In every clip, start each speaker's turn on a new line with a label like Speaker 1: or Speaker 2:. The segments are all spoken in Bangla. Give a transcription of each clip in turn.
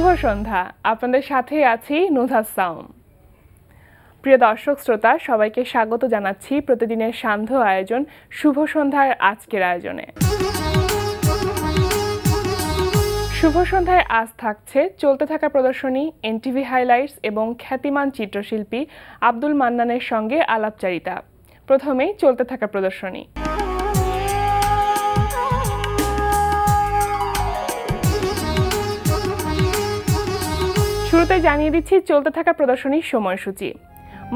Speaker 1: শুভ সন্ধ্যা, আপনাদের সাথে আছি নুধাস সাউম। প্রিয় দর্শক শ্রোতা, সবাইকে স্বাগত জানাচ্ছি প্রতিদিনের সান্ধ্য আয়োজন শুভ সন্ধ্যার আজকের আয়োজনে। শুভ সন্ধ্যায় আজ থাকছে চলতে থাকা প্রদর্শনী, এনটিভি হাইলাইটস এবং খ্যাতিমান চিত্রশিল্পী আব্দুল মান্নানের সঙ্গে আলাপচারিতা। প্রথমেই চলতে থাকা প্রদর্শনী। শুরুতে জানিয়ে দিচ্ছি চলতে থাকা প্রদর্শনীর সময়সূচি।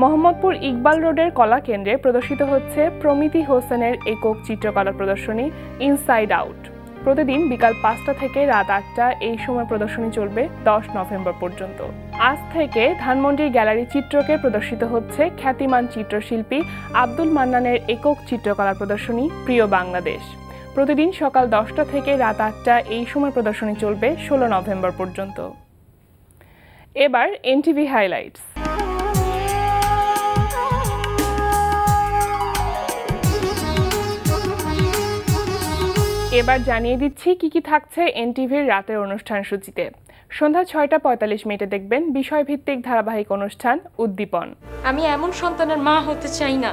Speaker 1: মোহাম্মদপুর ইকবাল রোডের কলা কেন্দ্রে প্রদর্শিত হচ্ছে প্রমিতি হোসেনের একক চিত্রকলা প্রদর্শনী ইনসাইড আউট। প্রতিদিন বিকাল 5টা থেকে রাত 8টা এই সময় প্রদর্শনী চলবে 10 নভেম্বর পর্যন্ত। আজ থেকে ধানমন্ডির গ্যালারি চিত্রকে প্রদর্শিত হচ্ছে খ্যাতিমান চিত্রশিল্পী আব্দুল মান্নানের একক চিত্রকলা প্রদর্শনী প্রিয় বাংলাদেশ। প্রতিদিন সকাল 10টা থেকে রাত 8টা এই সময় প্রদর্শনী চলবে 16 নভেম্বর পর্যন্ত। এবার এনটিভি হাইলাইটস। এবার জানিয়ে দিচ্ছি কি কি থাকছে এনটিভির রাতের অনুষ্ঠান সূচিতে। সন্ধ্যা 6টা 45 মিনিটে দেখবেন বিষয়ভিত্তিক ধারাবাহিক অনুষ্ঠান উদ্দীপন।
Speaker 2: আমি এমন সন্তানের মা হতে চাই না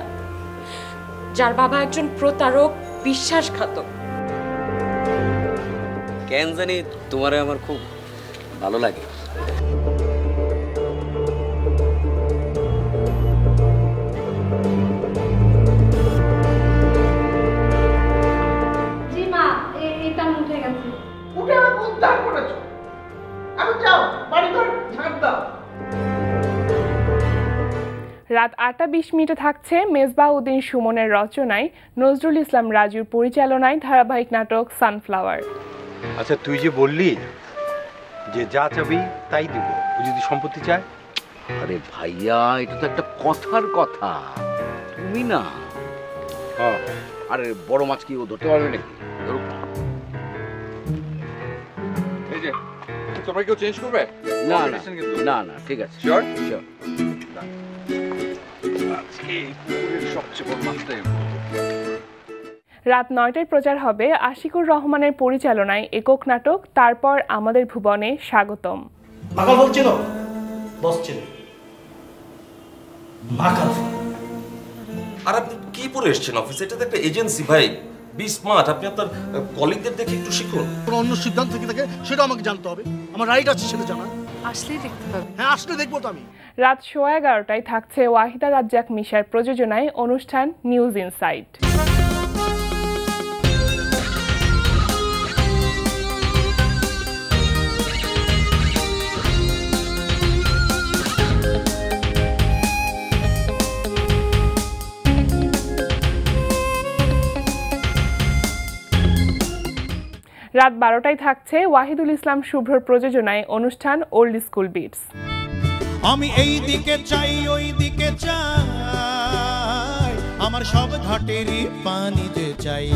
Speaker 2: যার বাবা একজন প্রতারক, বিশ্বাসঘাতক।
Speaker 3: কেন জানি তোমারে আমার খুব ভালো লাগে।
Speaker 1: রাত 8টা 20 মিনিটে থাকছে মেজবাহ উদ্দিন সুমনের রচনায় নজরুল ইসলাম রাজুর পরিচালনায় ধারাবাহিক নাটক সানফ্লাওয়ার।
Speaker 4: আচ্ছা, তুই যে বললি যে যা চাবি তাই দিব, ও যদি সম্পত্তি চায়?
Speaker 3: আরে ভাইয়া, এটা তো একটা কথার কথা। তুমি না আরে বড় মাছ কি ও ধরতে পারবে নাকি?
Speaker 5: এই যে তোমরা কেউ চেঞ্জ করবে?
Speaker 3: না না না না, ঠিক আছে।
Speaker 5: শিওর?
Speaker 3: শিওর।
Speaker 5: সবচেয়ে বড় মাছটাই।
Speaker 1: রাত 9টায় প্রচার হবে আশিকুর রহমানের পরিচালনায় একক নাটক তারপর আমাদের ভুবনে স্বাগতম।
Speaker 6: পাগল বলছিল বসছিল মাকাল।
Speaker 7: আর আপনি কি পড়ে এসেছেন অফিসে? এটা তো একটা এজেন্সি ভাই। Be smart. আপনি আপনার কলিগদের দেখে একটু শিখুন।
Speaker 6: কোনো অন্য সিদ্ধান্ত কি থাকে সেটা আমাকে জানতে হবে। আমার রাইট আছে সেটা জানা।
Speaker 2: আসলেই দেখতে পাবে।
Speaker 6: হ্যাঁ, আসলে দেখবো তো আমি।
Speaker 1: রাত 11:15টায় থাকছে ওয়াহিদা রাজ্জাক মিশার প্রযোজনায় অনুষ্ঠান নিউজ ইনসাইট। রাত 12টায় থাকছে ওয়াহিদুল ইসলাম শুভ্রর প্রযোজনায় অনুষ্ঠান ওল্ড স্কুল বিটস।
Speaker 8: আমি এই দিকে চাই ওই দিকে চাই, আমার সব ঘাটেরই পানি যে চাই।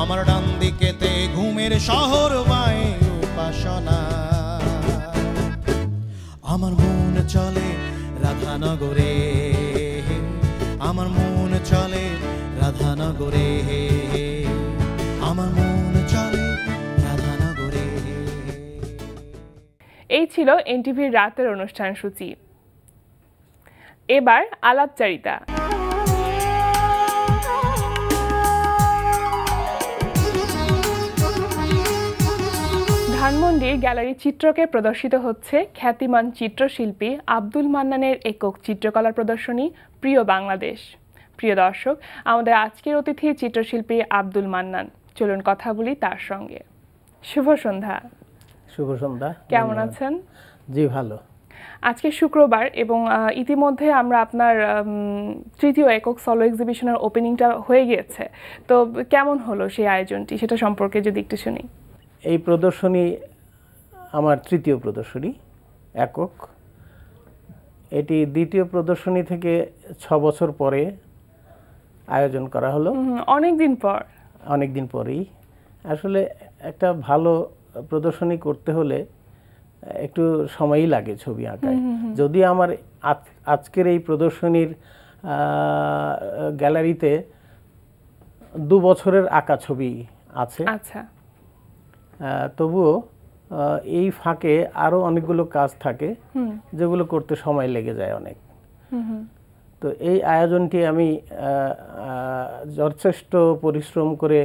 Speaker 8: আমার ডান দিকেতে ঘুমের শহর বায় উপাসনা। আমার মন চলে রাধানগরে, আমার মন চলে রাধানগরে, আমার মন চলে রাধানগরে।
Speaker 1: এই ছিল এনটিভির রাতের অনুষ্ঠান সূচি। এবার আলাপচারিতা। ধানমন্ডির গ্যালারি চিত্রকে প্রদর্শিত হচ্ছে খ্যাতিমান চিত্রশিল্পী আব্দুল মান্নানের একক চিত্রকলা প্রদর্শনী প্রিয় বাংলাদেশ। প্রিয় দর্শক, আমাদের আজকের অতিথি চিত্রশিল্পী আব্দুল মান্নান। চলুন কথা বলি তার সঙ্গে। শুভ সন্ধ্যা।
Speaker 9: শুভ সন্ধ্যা।
Speaker 1: কেমন আছেন?
Speaker 9: জি ভালো।
Speaker 1: আজকে শুক্রবার এবং ইতিমধ্যে আমরা আপনার তৃতীয় একক সলো এক্সিবিশনের ওপেনিংটা হয়ে গিয়েছে। তো কেমন হলো সেই আয়োজনটি, সেটা সম্পর্কে যদি একটু শুনি।
Speaker 9: এই প্রদর্শনী আমার তৃতীয় প্রদর্শনী একক। এটি দ্বিতীয় প্রদর্শনী থেকে 6 বছর পরে আয়োজন করা হলো। অনেক দিন পরেই। আসলে একটা ভালো প্রদর্শনী করতে হলে একটু সময়ই লাগে ছবি আঁকায়। যদি আমার আজকের এই প্রদর্শনীর গ্যালারিতে 2 বছরের আঁকা ছবি আছে,
Speaker 1: আচ্ছা,
Speaker 9: তবুও এই ফাঁকে আরও অনেকগুলো কাজ থাকে যেগুলো করতে সময় লেগে যায় অনেক। তো এই আয়োজনটি আমি যথেষ্ট পরিশ্রম করে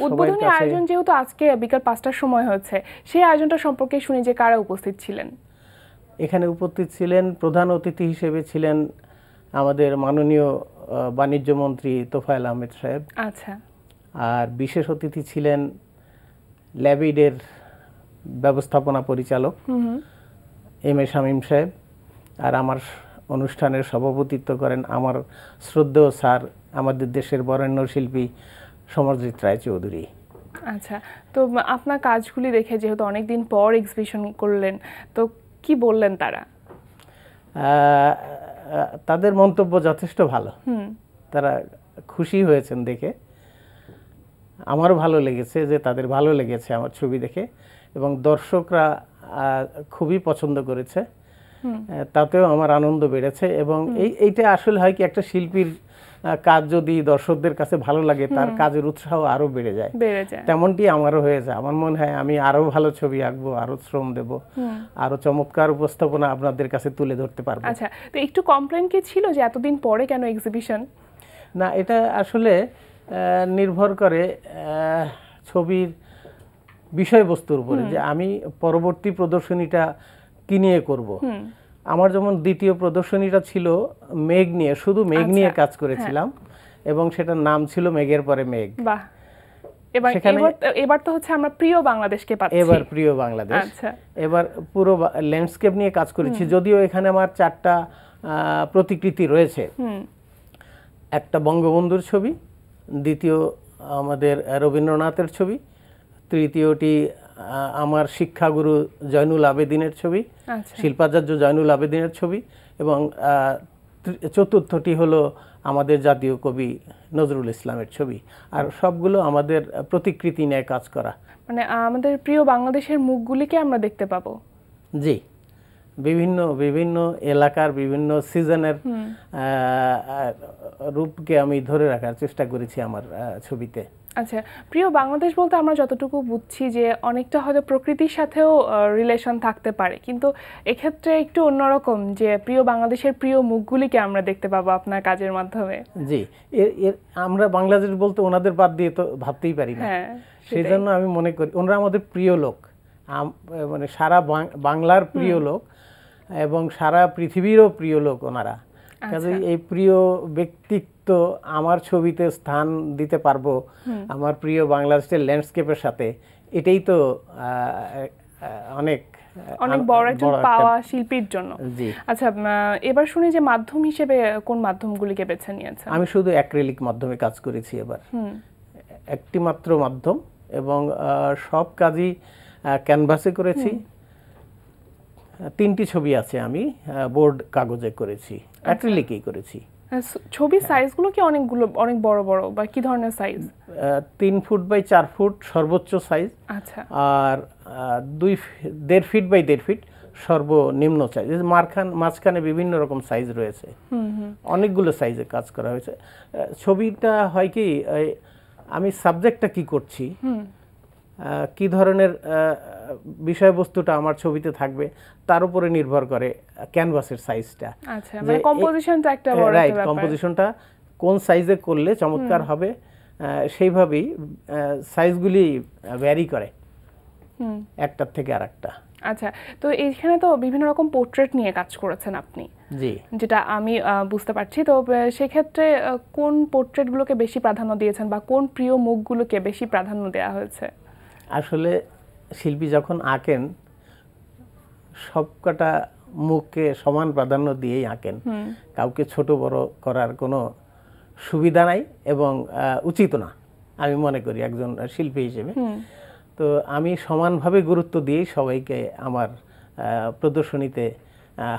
Speaker 1: উদ্বোধনী আয়োজন যেহেতু আজকে বিকাল 5টার সময় হচ্ছে, সেই আয়োজনটা সম্পর্কে শুনি যে কারা উপস্থিত ছিলেন।
Speaker 9: এখানে উপস্থিত ছিলেন, প্রধান অতিথি হিসেবে ছিলেন আমাদের মাননীয় বাণিজ্য মন্ত্রী তোফায়েল আহমেদ সাহেব।
Speaker 1: আচ্ছা।
Speaker 9: আর বিশেষ অতিথি ছিলেন ল্যাবিডের ব্যবস্থাপনা পরিচালক এম এ শামীম সাহেব। আর আমার অনুষ্ঠানের সভাপতিত্ব করেন আমার শ্রদ্ধেয় স্যার, আমাদের দেশের বরেণ্য শিল্পী সমরজিৎ রায়চৌধুরী।
Speaker 1: আচ্ছা, তো আপনার কাজগুলি দেখে যেহেতু অনেকদিন পর এক্সিবিশন করলেন, তো কি বললেন তারা?
Speaker 9: তাদের মন্তব্য যথেষ্ট ভালো, তারা খুশি হয়েছেন দেখে। আমারও ভালো লেগেছে যে তাদের ভালো লেগেছে আমার ছবি দেখে, এবং দর্শকরা খুবই পছন্দ করেছে, তাতেও আমার আনন্দ বেড়েছে। এবং এইটা আসলে হয় কি, একটা শিল্পীর কাজ যদি দর্শকদের কাছে ভালো লাগে তার কাজের উৎসাহ আরো বেড়ে যায়। তেমনটি আমারও হয়েছে। আমার মনে হয় আমি আরো ভালো ছবি আঁকবো, আরো শ্রম দেব, আরো চমৎকার উপস্থাপনা আপনাদের কাছে তুলে ধরতে পারবো।
Speaker 1: আচ্ছা, তো একটু কমপ্লেইন কি ছিল যে এতদিন পরে কেন এক্সিবিশন?
Speaker 9: না, এটা আসলে নির্ভর করে ছবির বিষয়বস্তুর উপরে, যে আমি পরবর্তী প্রদর্শনীটা কি নিয়ে করব। আমার যেমন দ্বিতীয় প্রদর্শনীটা ছিল মেঘ নিয়ে, শুধু মেঘ নিয়ে কাজ করেছিলাম, এবং সেটার নাম ছিল মেঘের পরে মেঘ।
Speaker 1: বাহ, এবার তো হচ্ছে আমরা প্রিয় বাংলাদেশকে পাচ্ছি।
Speaker 9: এবার প্রিয় বাংলাদেশ।
Speaker 1: আচ্ছা,
Speaker 9: এবার পুরো ল্যান্ডস্কেপ নিয়ে কাজ করেছি, যদিও এখানে আমার 4টা প্রতিকৃতি রয়েছে। একটা বঙ্গবন্ধুর ছবি, দ্বিতীয় আমাদের রবীন্দ্রনাথের ছবি, তৃতীয়টি আমার শিক্ষাগুরু জয়নুল আবেদিনের ছবি, শিল্পাচার্য জয়নুল আবেদিনের ছবি, এবং চতুর্থটি হলো আমাদের জাতীয় কবি নজরুল ইসলামের ছবি। আর সবগুলো আমাদের প্রতিকৃতি নিয়ে কাজ করা।
Speaker 1: মানে আমাদের প্রিয় বাংলাদেশের মুখগুলিকে আমরা দেখতে পাবো।
Speaker 9: জি, বিভিন্ন বিভিন্ন এলাকার বিভিন্ন সিজনের রূপকে আমি ধরে রাখার চেষ্টা করেছি আমার ছবিতে।
Speaker 1: আচ্ছা, প্রিয় বাংলাদেশ বলতে আমরা যতটুকু বুঝছি যে অনেকটা হয়তো প্রকৃতির সাথেও রিলেশন থাকতে পারে, কিন্তু এক্ষেত্রে একটু অন্যরকম, যে প্রিয় বাংলাদেশের প্রিয় মুখগুলিকে আমরা দেখতে পাবো আপনার কাজের মাধ্যমে।
Speaker 9: জি, আমরা বাংলাদেশ বলতে ওনাদের বাদ দিয়ে তো ভাবতেই পারি না। সেই জন্য আমি মনে করি ওনারা আমাদের প্রিয় লোক, মানে সারা বাংলার প্রিয় লোক এবং সারা পৃথিবীরও প্রিয় লোক ওনারা। কাজেই এই প্রিয় ব্যক্তিত্ব আমার ছবিতে স্থান দিতে পারবো আমার প্রিয় বাংলাদেশের ল্যান্ডস্কেপের সাথে, এটাই তো অনেক
Speaker 1: বড় একটা পাওয়া শিল্পীর জন্য। আচ্ছা, এবার শুনি যে মাধ্যম হিসেবে কোন মাধ্যমগুলিকে বেছে নিয়েছেন?
Speaker 9: আমি শুধু অ্যাক্রিলিক মাধ্যমে কাজ করেছি এবার, একটি মাত্র মাধ্যম, এবং সব কাজই ক্যানভাসে করেছি। 3টি ছবি আছে আমি বোর্ড কাগজে করেছি, অ্যাক্রিলিকেই করেছি।
Speaker 1: ছবির সাইজগুলো কি অনেক বড় বড়, বা কি ধরনের সাইজ?
Speaker 9: 3 ফুট বাই 4 ফুট সর্বোচ্চ সাইজ।
Speaker 1: আচ্ছা,
Speaker 9: আর 1.5 ফিট বাই 1.5 ফিট সর্বনিম্ন সাইজ। মাঝখানে বিভিন্ন রকম সাইজ রয়েছে, অনেকগুলো সাইজে কাজ করা হয়েছে। ছবিটা হয় কি, আমি সাবজেক্টটা কি করছি, কি ধরনের বিষয়বস্তুটা আমার ছবিতে থাকবে তার উপরে নির্ভর করে ক্যানভাসের সাইজটা।
Speaker 1: আচ্ছা, মানে কম্পোজিশনটা একটা বড় ব্যাপার।
Speaker 9: রাইট, কম্পোজিশনটা কোন সাইজে করলে চমৎকার হবে সেইভাবেই সাইজগুলি ভ্যারি করে একটার থেকে আরেকটা।
Speaker 1: আচ্ছা, তো এইখানে তো বিভিন্ন রকম পোর্ট্রেট নিয়ে কাজ করেছেন আপনি।
Speaker 9: জি,
Speaker 1: যেটা আমি বুঝতে পারছি। তো সেক্ষেত্রে কোন পোর্ট্রেটগুলোকে বেশি প্রাধান্য দিয়েছেন, বা কোন প্রিয় মুখগুলোকে বেশি প্রাধান্য দেওয়া হয়েছে?
Speaker 9: আসলে শিল্পী যখন আঁকেন সবকটা মুখকে সমান প্রাধান্য দিয়েই আঁকেন, কাউকে ছোট বড় করার কোনো সুবিধা নাই এবং উচিত না আমি মনে করি একজন শিল্পী হিসেবে। তো আমি সমানভাবে গুরুত্ব দিয়েই সবাইকে আমার প্রদর্শনীতে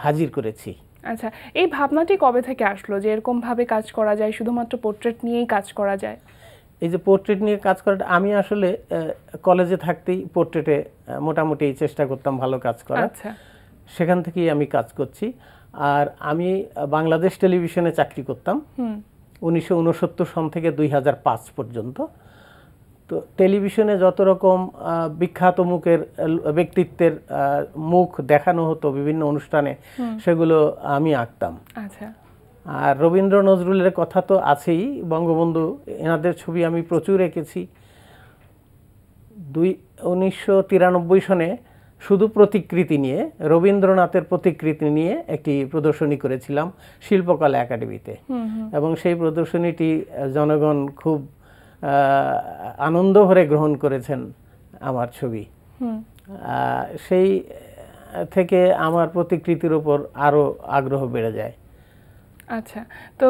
Speaker 9: হাজির করেছি।
Speaker 1: আচ্ছা, এই ভাবনাটি কবে থেকে আসলো যে এরকম ভাবে কাজ করা যায়, শুধুমাত্র পোর্ট্রেট নিয়েই কাজ করা যায়?
Speaker 9: এই যে পোর্ট্রেট নিয়ে কাজ করাটা, আমি আসলে কলেজে থাকতেই পোর্ট্রেটে মোটামুটি চেষ্টা করতাম ভালো কাজ করার, সেখান থেকেই আমি কাজ করছি। আর আমি বাংলাদেশ টেলিভিশনে চাকরি করতাম 1969 সন থেকে 2005 পর্যন্ত। তো টেলিভিশনে যত রকম বিখ্যাত মুখের ব্যক্তিত্বের মুখ দেখানো হতো বিভিন্ন অনুষ্ঠানে, সেগুলো আমি আঁকতাম।
Speaker 1: আচ্ছা।
Speaker 9: আর রবীন্দ্র নজরুলের কথা তো আছেই, বঙ্গবন্ধু এনাদের ছবি আমি প্রচুর এঁকেছি। 1993 সনে শুধু প্রতিকৃতি নিয়ে, রবীন্দ্রনাথের প্রতিকৃতি নিয়ে একটি প্রদর্শনী করেছিলাম শিল্পকলা একাডেমিতে, এবং সেই প্রদর্শনীটি জনগণ খুব আনন্দ ভরে গ্রহণ করেছেন আমার ছবি। সেই থেকে আমার প্রতিকৃতির উপর আরও আগ্রহ বেড়ে যায়।
Speaker 1: আচ্ছা, তো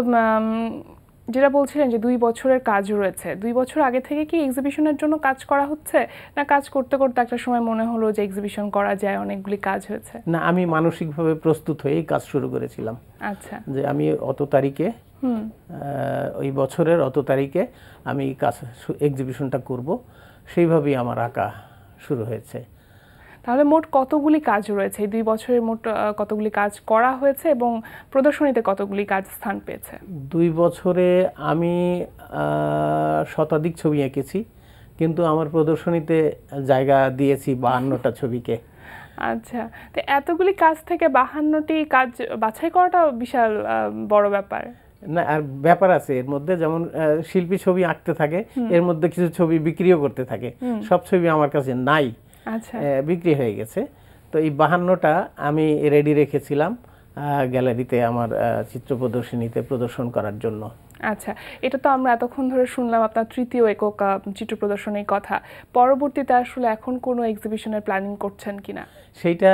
Speaker 1: যেটা বলছিলেন যে 2 বছরের কাজ রয়েছে, 2 বছর আগে থেকে কি এক্সিবিশনের জন্য কাজ করা হচ্ছে, না কাজ করতে করতে একটা সময় মনে হলো যে এক্সিবিশন করা যায়, অনেকগুলি কাজ হয়েছে?
Speaker 9: না, আমি মানসিকভাবে প্রস্তুত হয়েই কাজ শুরু করেছিলাম।
Speaker 1: আচ্ছা,
Speaker 9: যে আমি অত তারিখে, ওই বছরের অত তারিখে আমি কাজ এক্সিবিশনটা করব, সেইভাবেই আমার আঁকা শুরু হয়েছে।
Speaker 1: তাহলে মোট কতগুলি কাজ রয়েছে এই 2 বছরের? মোট কতগুলি কাজ করা হয়েছে এবং প্রদর্শনীতে কতগুলি কাজ স্থান পেয়েছে?
Speaker 9: 2 বছরে আমি শতাধিক ছবি এঁকেছি, কিন্তু আমার প্রদর্শনীতে জায়গা দিয়েছি 52টা ছবিকে।
Speaker 1: আচ্ছা, তো এতগুলি কাজ থেকে 52টি কাজ বাছাই করাটা বিশাল বড় ব্যাপার।
Speaker 9: না, আর ব্যাপার আছে এর মধ্যে, যেমন শিল্পী ছবি আঁকতে থাকে, এর মধ্যে কিছু ছবি বিক্রিও করতে থাকে। সব ছবি আমার কাছে নাই,
Speaker 1: আচ্ছা,
Speaker 9: বিক্রি হয়ে গেছে। তো এই 52টা আমি রেডি রেখেছিলাম গ্যালারিতে আমার চিত্র প্রদর্শনীতে প্রদর্শন করার জন্য।
Speaker 1: আচ্ছা, এটা তো আমরা এতক্ষণ ধরে শুনলাম আপনার তৃতীয় একক চিত্র প্রদর্শনীর কথা। পরবর্তীতে আসলে এখন কোনো এক্সিবিশনের প্ল্যানিং করছেন কিনা?
Speaker 9: সেইটা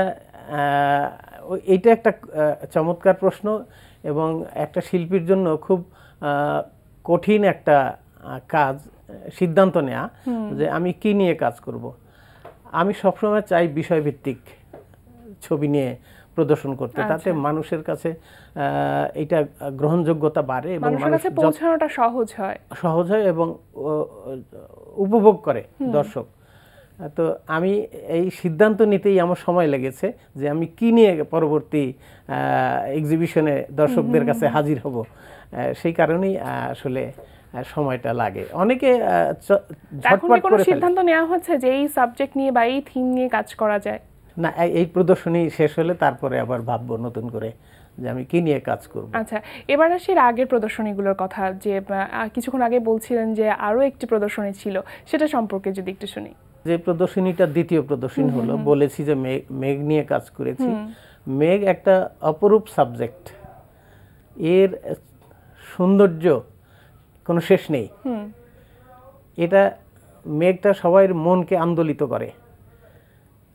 Speaker 9: এইটা একটা চমৎকার প্রশ্ন, এবং একটা শিল্পীর জন্য খুব কঠিন একটা কাজ, সিদ্ধান্ত নেওয়া যে আমি কি নিয়ে কাজ করব। আমি সবসময় চাই বিষয়ভিত্তিক ছবি নিয়ে প্রদর্শন করতে, তাতে মানুষের কাছে এটা গ্রহণযোগ্যতা বাড়ে এবং
Speaker 1: মানুষের কাছে পৌঁছানোটা সহজ হয় এবং
Speaker 9: উপভোগ করে দর্শক। তো আমি এই সিদ্ধান্ত নিতেই আমার সময় লেগেছে যে আমি কি নিয়ে পরবর্তী এক্সিবিশনে দর্শকদের কাছে হাজির হব। সেই কারণেই আসলে সময়টা লাগে। অনেকে ঝটপট করে
Speaker 1: সিদ্ধান্ত নেওয়া হচ্ছে যে এই সাবজেক্ট নিয়ে বা এই থিম নিয়ে কাজ করা যায়
Speaker 9: না, এই প্রদর্শনী শেষ হলে তারপরে আবার ভাববো নতুন করে যে আমি কি নিয়ে কাজ করব।
Speaker 1: আচ্ছা, এবার আসি আগের প্রদর্শনীগুলোর কথা, যে কিছুক্ষণ আগে বলছিলেন যে আরো একটি প্রদর্শনী ছিল, সেটা সম্পর্কে যদি একটু শুনি।
Speaker 9: যে প্রদর্শনীটা দ্বিতীয় প্রদর্শনী হলো, বলেছি যে মেঘ নিয়ে কাজ করেছি। মেঘ একটা অপরূপ সাবজেক্ট, এর সৌন্দর্য কোনো শেষ নেই। এটা মেঘটা সবার মনকে আন্দোলিত করে।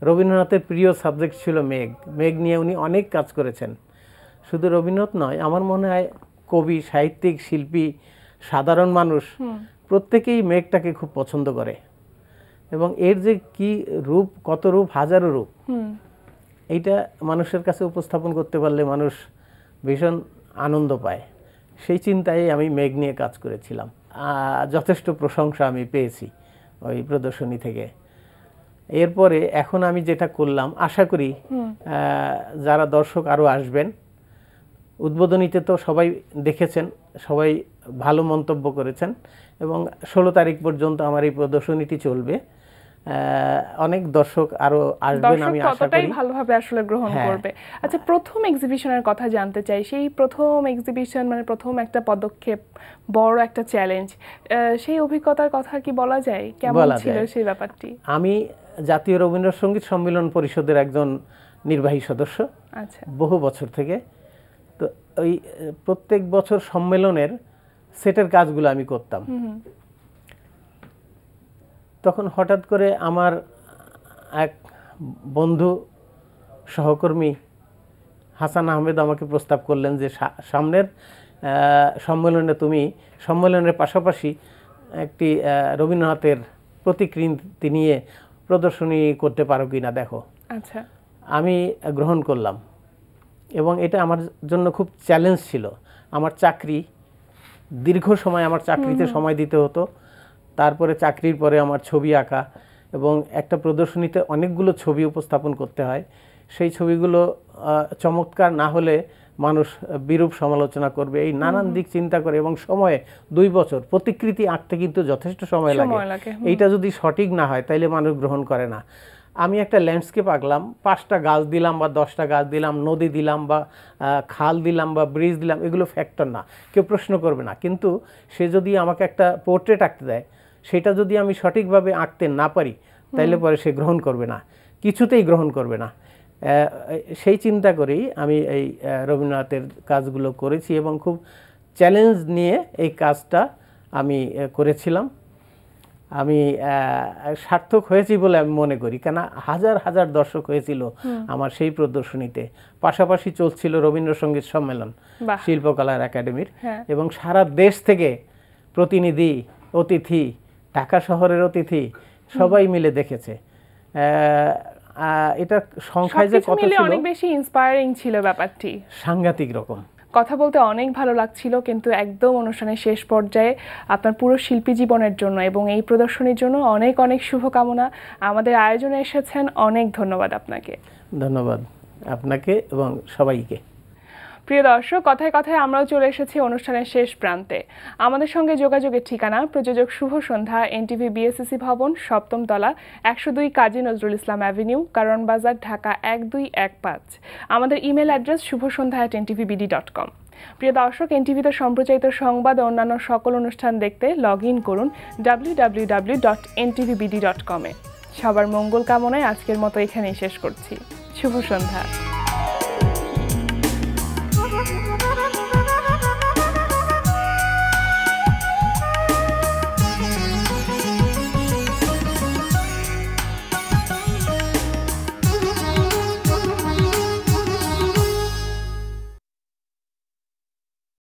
Speaker 9: রবীন্দ্রনাথের প্রিয় সাবজেক্ট ছিল মেঘ। মেঘ নিয়ে উনি অনেক কাজ করেছেন। শুধু রবীন্দ্রনাথ নয়, আমার মনে হয় কবি, সাহিত্যিক, শিল্পী, সাধারণ মানুষ প্রত্যেকেই মেঘটাকে খুব পছন্দ করে, এবং এর যে কি রূপ, কত রূপ, হাজারো রূপ, এইটা মানুষের কাছে উপস্থাপন করতে পারলে মানুষ ভীষণ আনন্দ পায়। সেই চিন্তায় আমি মেঘ নিয়ে কাজ করেছিলাম। যথেষ্ট প্রশংসা আমি পেয়েছি ওই প্রদর্শনী থেকে। এরপরে এখন আমি যেটা করলাম, আশা করি যারা দর্শক আরও আসবেন, উদ্বোধনীতে তো সবাই দেখেছেন, সবাই ভালো মন্তব্য করেছেন, এবং 16 তারিখ পর্যন্ত আমার এই প্রদর্শনীটি চলবে। অনেক দর্শক আরো আসবেন আমি আশা করি,
Speaker 1: ভালোভাবে আসলে গ্রহণ করবে। আচ্ছা, প্রথম এক্সিবিশনের কথা জানতে চাই। সেই প্রথম এক্সিবিশন মানে প্রথম একটা পদক্ষেপ, বড় একটা চ্যালেঞ্জ, সেই অভিজ্ঞতার কথা কি বলা যায়? কেমন ছিল সেই ব্যাপারটি?
Speaker 9: আমি জাতীয় রবীন্দ্রসঙ্গীত সম্মেলন পরিষদের একজন নির্বাহী সদস্য,
Speaker 1: আচ্ছা,
Speaker 9: বহু বছর থেকে। তো ওই প্রত্যেক বছর সম্মেলনের সেটের কাজগুলো আমি করতাম। তখন হঠাৎ করে আমার এক বন্ধু সহকর্মী হাসান আহমেদ আমাকে প্রস্তাব করলেন যে সামনের সম্মেলনে তুমি সম্মেলনের পাশাপাশি একটি রবীন্দ্রনাথের প্রতিকৃতি নিয়ে প্রদর্শনী করতে পারো কি না দেখো।
Speaker 1: আচ্ছা,
Speaker 9: আমি গ্রহণ করলাম, এবং এটা আমার জন্য খুব চ্যালেঞ্জ ছিল। আমার চাকরি, দীর্ঘ সময় আমার চাকরিতে সময় দিতে হতো, তারপরে চাকরির পরে আমার ছবি আঁকা, এবং একটা প্রদর্শনীতে অনেকগুলো ছবি উপস্থাপন করতে হয়। সেই ছবিগুলো চমৎকার না হলে মানুষ বিরূপ সমালোচনা করবে, এই নানান দিক চিন্তা করে, এবং সময়ে 2 বছর প্রতিকৃতি আঁকতে কিন্তু যথেষ্ট সময় লাগে। এইটা যদি সঠিক না হয় তাইলে মানুষ গ্রহণ করে না। আমি একটা ল্যান্ডস্কেপ আঁকলাম, 5টা গাছ দিলাম বা 10টা গাছ দিলাম, নদী দিলাম বা খাল দিলাম বা ব্রিজ দিলাম, এগুলো ফ্যাক্টর না, কেউ প্রশ্ন করবে না। কিন্তু সে যদি আমাকে একটা পোর্ট্রেট আঁকতে দেয়, সেটা যদি আমি সঠিকভাবে আঁকতে না পারি তাইলে পরে সে গ্রহণ করবে না, কিছুতেই গ্রহণ করবে না। সেই চিন্তা করেই আমি এই রবীন্দ্রনাথের কাজগুলো করেছি এবং খুব চ্যালেঞ্জ নিয়ে এই কাজটা আমি করেছিলাম। আমি সার্থক হয়েছি বলে আমি মনে করি, কেন হাজার হাজার দর্শক হয়েছিল আমার সেই প্রদর্শনীতে। পাশাপাশি চলছিল রবীন্দ্রসঙ্গীত সম্মেলন শিল্পকলার একাডেমির, এবং সারা দেশ থেকে প্রতিনিধি, অতিথি, ঢাকা শহরের অতিথি সবাই মিলে দেখেছে। এটা সংখ্যায় যে কত ছিল,
Speaker 1: অনেক বেশি ইন্সপায়ারিং ছিল ব্যাপারটি,
Speaker 9: সাংঘাতিক রকম।
Speaker 1: কথা বলতে অনেক ভালো লাগছিল, কিন্তু একদম অনুষ্ঠানের শেষ পর্যায়ে আপনার পুরো শিল্পী জীবনের জন্য এবং এই প্রদর্শনীর জন্য অনেক অনেক শুভকামনা। আমাদের আয়োজনে এসেছেন, অনেক ধন্যবাদ আপনাকে।
Speaker 9: ধন্যবাদ আপনাকে এবং সবাইকে।
Speaker 1: প্রিয় দর্শক, কথায় কথায় আমরাও চলে এসেছি অনুষ্ঠানের শেষ প্রান্তে। আমাদের সঙ্গে যোগাযোগের ঠিকানা প্রযোজক শুভ সন্ধ্যা, এনটিভি বিএসসিসি ভবন, 7ম তলা, 102 কাজী নজরুল ইসলাম অ্যাভিনিউ, কারণ বাজার, ঢাকা 1215। আমাদের ইমেল অ্যাড্রেস shubhosondha@ntvbd.com। প্রিয় দর্শক, এনটিভিতে সম্প্রচারিত সংবাদ ও অন্যান্য সকল অনুষ্ঠান দেখতে লগ ইন করুন www.ntvbd.com-এ। সবার মঙ্গল কামনায় আজকের মতো এখানেই শেষ করছি। শুভ সন্ধ্যা।